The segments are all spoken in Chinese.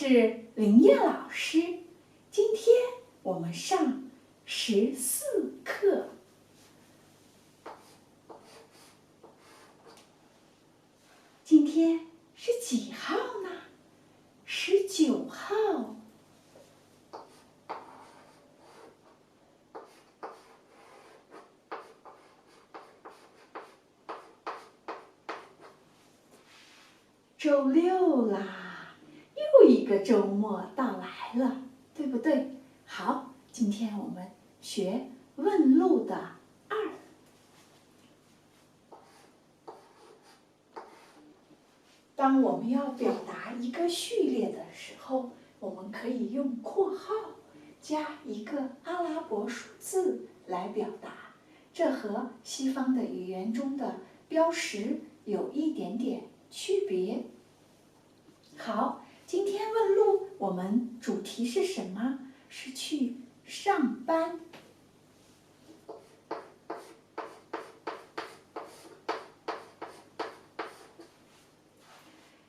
是林叶老师。今天我们上14课。今天是几号呢？19号。周六啦，又一个周末到来了，对不对？好，今天我们学问路的2。当我们要表达一个序列的时候，我们可以用括号加一个阿拉伯数字来表达，这和西方的语言中的标识有一点点区别。好，今天问路，我们主题是什么？是去上班。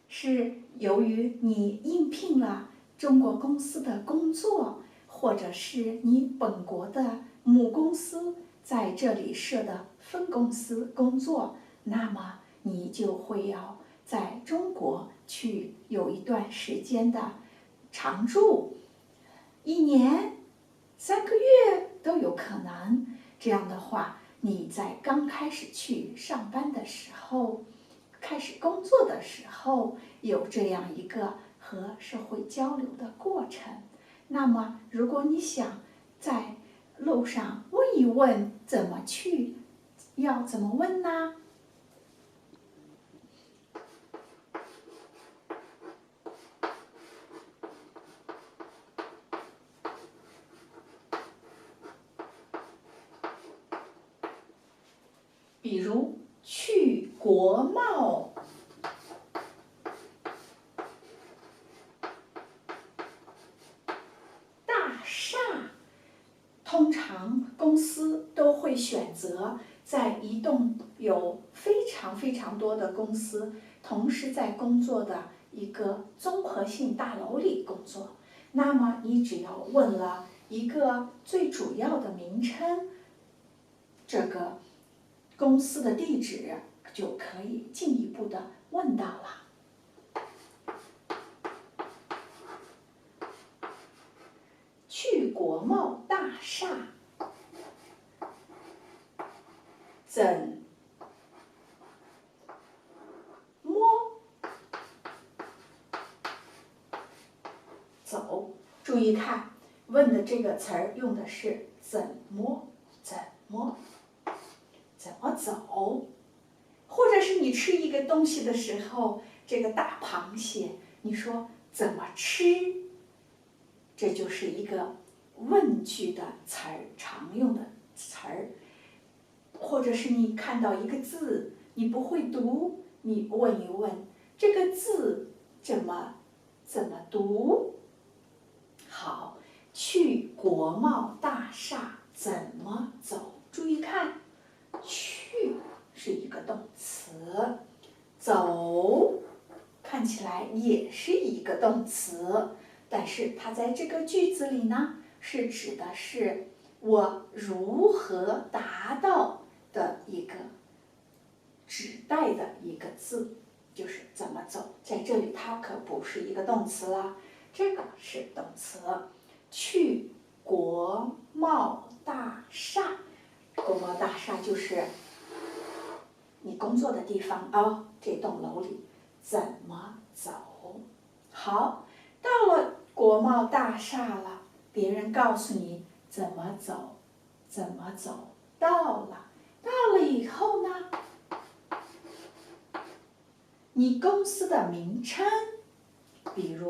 是由于你应聘了中国公司的工作，或者是你本国的母公司在这里设的分公司工作，那么你就会要在中国去有一段时间的常住，1年、3个月都有可能。这样的话，你在刚开始去上班的时候，开始工作的时候，有这样一个和社会交流的过程。那么，如果你想在路上问一问怎么去，要怎么问呢？比如去国贸。大厦，通常公司都会选择在一栋有非常多的公司同时在工作的一个综合性大楼里工作。那么你只要问了一个最主要的名称，这个公司的地址就可以进一步的问到了。去国贸大厦，怎么走？注意看，问的这个词儿用的是怎么走，或者是你吃一个东西的时候，这个大螃蟹，你说怎么吃？这就是一个问句的词儿，常用的词儿。或者是你看到一个字，你不会读，你问一问这个字怎么读？好，去国贸大厦怎么走？注意看，去是一个动词，走看起来也是一个动词，但是它在这个句子里呢，是指的是我如何达到的一个指代的一个字，就是怎么走。在这里它可不是一个动词啦，这个是动词。去国贸大厦，国贸大厦就是你工作的地方啊，这栋楼里怎么走？好，到了国贸大厦了，别人告诉你怎么走，到了以后呢，你公司的名称，比如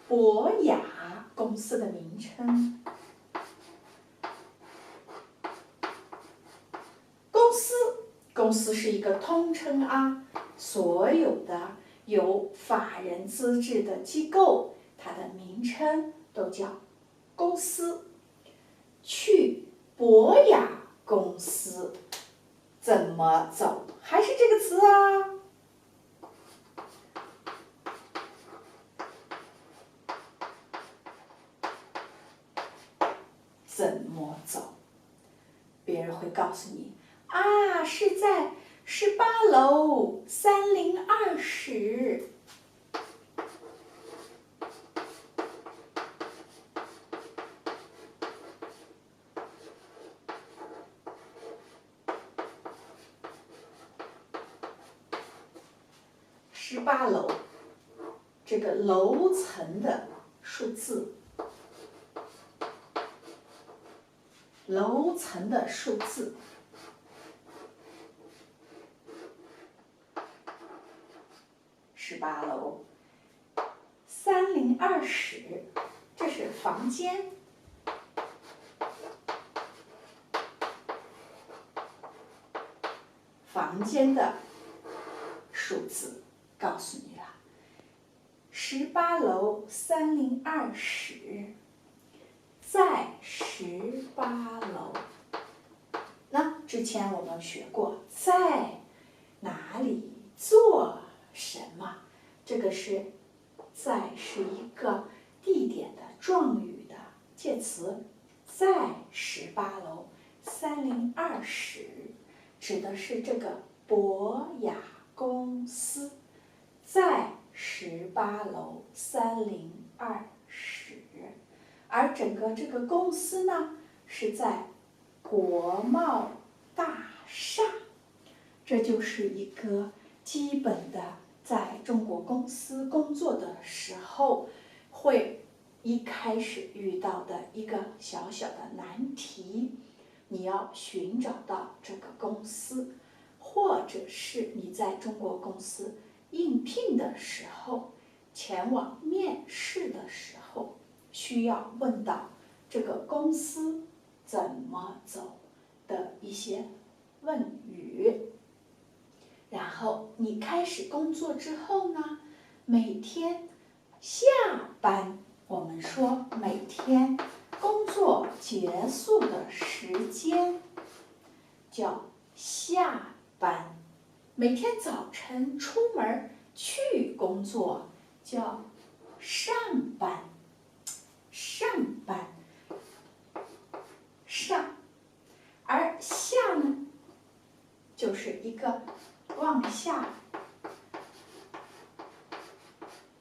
博雅公司的名称，公司是一个通称啊，所有的有法人资质的机构，它的名称都叫公司。去博雅公司怎么走？还是这个词啊？怎么走？别人会告诉你啊，是在18楼302室。18楼，这个楼层的数字，楼层的数字。18楼302室，这是房间。房间的数字告诉你了，18楼302室，在18楼。那之前我们学过，在哪里做什么？这个是在是一个地点的状语的介词，在18楼302室。指的是这个博雅公司在18楼302室，而整个这个公司呢是在国贸大厦。这就是一个基本的在中国公司工作的时候会一开始遇到的一个小小的难题。你要寻找到这个公司，或者是你在中国公司应聘的时候，前往面试的时候，需要问到这个公司怎么走的一些问语。然后你开始工作之后呢，每天下班，我们说每天工作结束的时间叫下班，每天早晨出门去工作叫上班。上班，上，而下呢，就是一个往下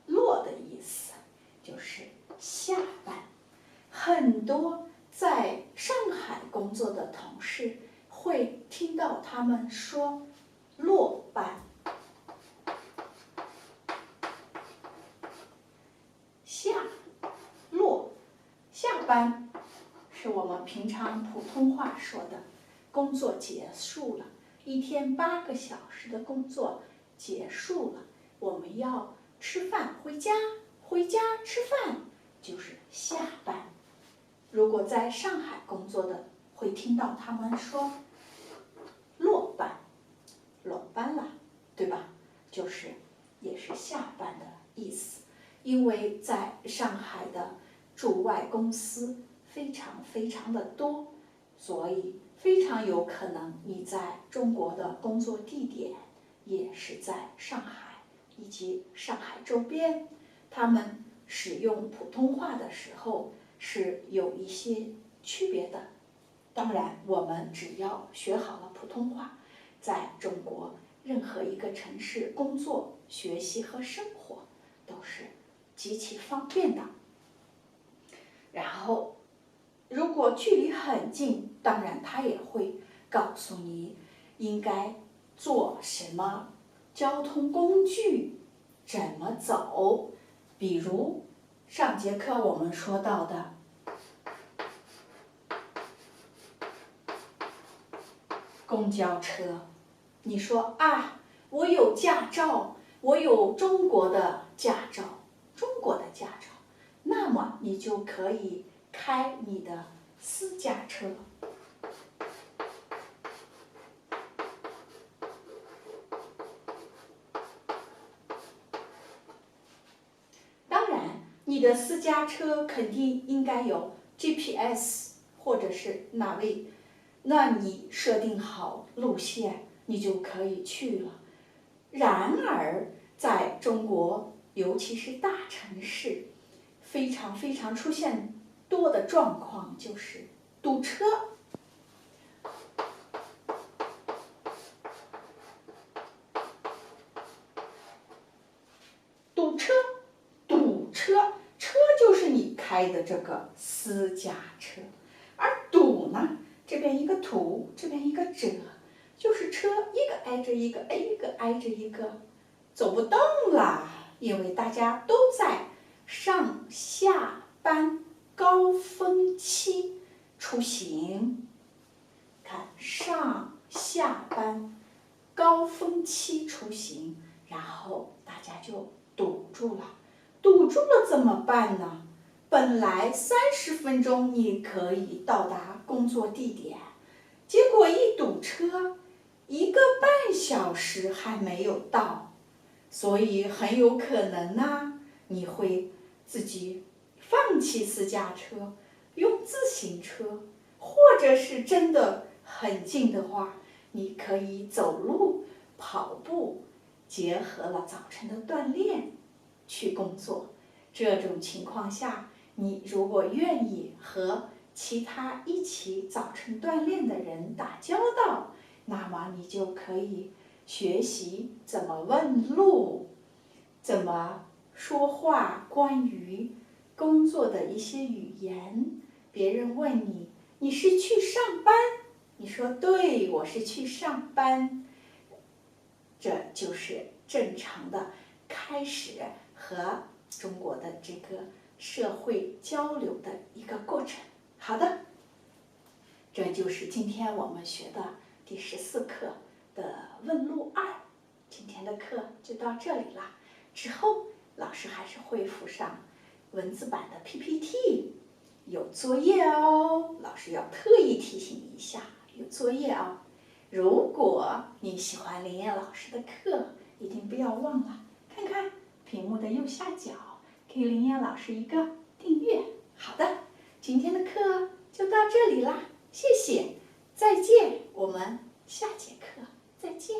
落的意思，就是下班。很多在上海工作的同事会听到他们说落班。下班是我们平常普通话说的工作结束了，一天8个小时的工作结束了，我们要吃饭回家吃饭，就是下班。如果在上海工作的会听到他们说落班，落班了，对吧？就是也是下班的意思。因为在上海的驻外公司非常的多，所以非常有可能你在中国的工作地点也是在上海以及上海周边，他们使用普通话的时候是有一些区别的。当然，我们只要学好了普通话，在中国任何一个城市工作、学习和生活都是极其方便的。然后，如果距离很近，当然他也会告诉你应该坐什么交通工具，怎么走。比如上节课我们说到的公交车，你说啊，我有驾照，我有中国的驾照，那么你就可以开你的私家车。当然，你的私家车肯定应该有 GPS 或者是哪位，那你设定好路线，你就可以去了。然而，在中国，尤其是大城市，非常出现多的状况就是堵车。车就是你开的这个私家车，而堵呢，这边一个土，这边一个者，就是车一个挨着一个，一个挨着一个，走不动了，因为大家都在上下班高峰期出行。看，上下班高峰期出行，然后大家就堵住了。堵住了怎么办呢？本来30分钟你可以到达工作地点，结果一堵车，1个半小时还没有到，所以很有可能呢，你会自己放弃私家车，用自行车，或者是真的很近的话，你可以走路、跑步，结合了早晨的锻炼去工作。这种情况下，你如果愿意和其他一起早晨锻炼的人打交道，那么你就可以学习怎么问路，怎么说话，关于工作的一些语言。别人问你，你是去上班？你说对，我是去上班。这就是正常的开始和中国的这个社会交流的一个过程。好的，这就是今天我们学的第14课的问路2。今天的课就到这里了，之后老师还是会附上文字版的 PPT， 有作业哦，老师要特意提醒一下，有作业哦。如果你喜欢林燕老师的课，一定不要忘了看看屏幕的右下角，给林燕老师一个订阅。好的，今天的课就到这里啦，谢谢，再见，我们下节课再见。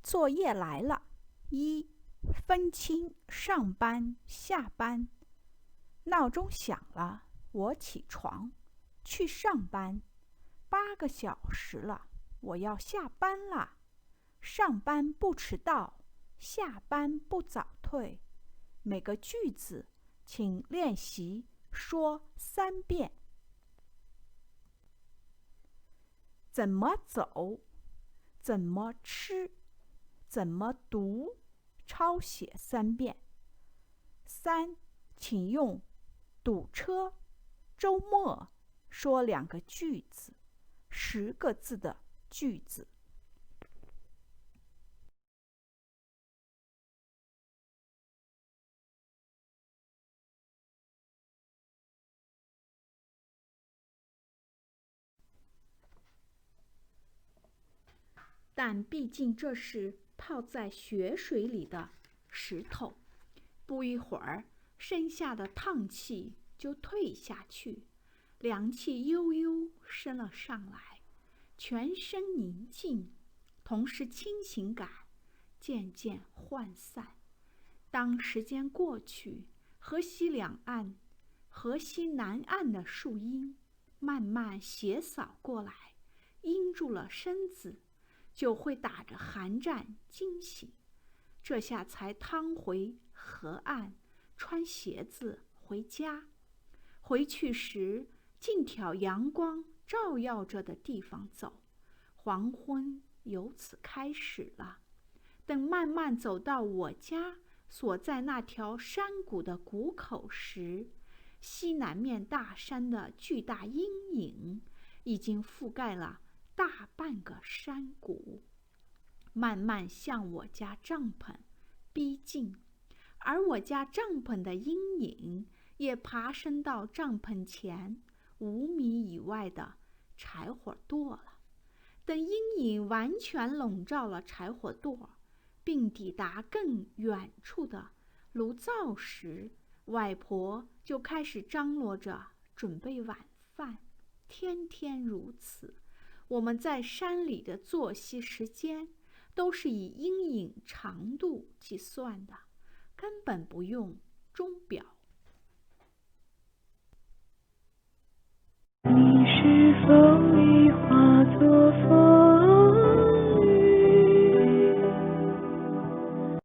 作业来了：1. 分清上班、下班。闹钟响了，我起床，去上班。8个小时了，我要下班啦。上班不迟到，下班不早退。每个句子，请练习说3遍。怎么走？怎么吃？怎么读？抄写3遍。3. 请用堵车、周末说2个句子，10个字的句子。但毕竟这是泡在血水里的石头，不一会儿，身下的烫气就退下去，凉气悠悠升了上来，全身宁静，同时清醒感渐渐涣散。当时间过去，河西南岸的树荫慢慢斜扫过来，阴住了身子，就会打着寒战惊醒。这下才趟回河岸，穿鞋子回家。回去时，尽挑阳光照耀着的地方走，黄昏由此开始了。等慢慢走到我家所在那条山谷的谷口时，西南面大山的巨大阴影已经覆盖了大半个山谷，慢慢向我家帐篷逼近，而我家帐篷的阴影也爬升到帐篷前5米以外的柴火垛了。等阴影完全笼罩了柴火垛，并抵达更远处的炉灶时，外婆就开始张罗着准备晚饭。天天如此，我们在山里的作息时间都是以阴影长度计算的，根本不用钟表。